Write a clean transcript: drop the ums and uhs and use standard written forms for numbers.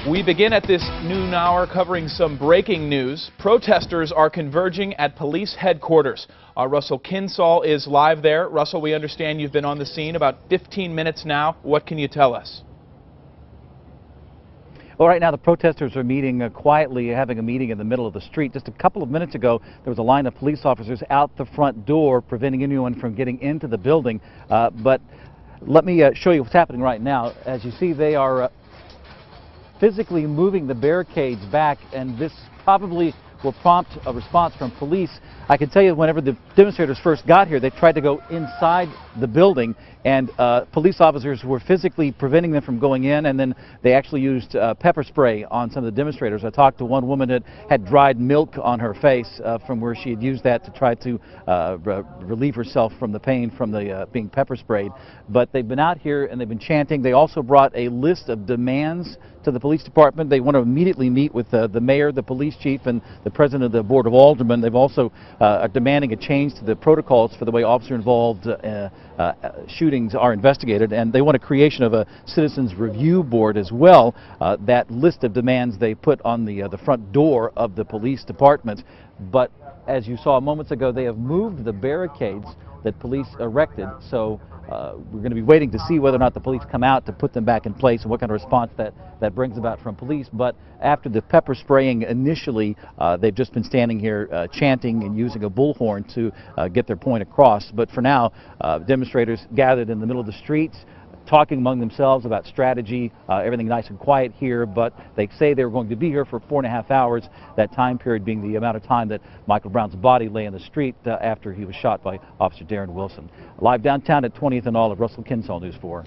We begin at this noon hour covering some breaking news. Protesters are converging at police headquarters. Russell Kinsall is live there. Russell, we understand you've been on the scene about 15 minutes now. What can you tell us? Well, right now the protesters are meeting quietly, having a meeting in the middle of the street. Just a couple of minutes ago, there was a line of police officers out the front door preventing anyone from getting into the building. But let me show you what's happening right now. As you see, they are physically moving the barricades back, and this probably will prompt a response from police. I can tell you, whenever the demonstrators first got here, they tried to go inside the building, and police officers were physically preventing them from going in, and then they actually used pepper spray on some of the demonstrators. I talked to one woman that had dried milk on her face from where she had used that to try to relieve herself from the pain from the being pepper sprayed. But they've been out here and they've been chanting. They also brought a list of demands to the police department. They want to immediately meet with the mayor, the police chief, and the president of the board of aldermen. They've also are demanding a change to the protocols for the way officer-involved shootings are investigated, and they want a creation of a citizens review board as well. That list of demands they put on the front door of the police department. But as you saw moments ago, they have moved the barricades that police erected, so we're going to be waiting to see whether or not the police come out to put them back in place and what kind of response that brings about from police. But after the pepper spraying initially, they've just been standing here chanting and using a bullhorn to get their point across. But for now, demonstrators gathered in the middle of the streets, talking among themselves about strategy, everything nice and quiet here, but they say they were going to be here for 4.5 hours, that time period being the amount of time that Michael Brown's body lay in the street after he was shot by Officer Darren Wilson. Live downtown at 20th and Olive, Russell Kinsall, News 4.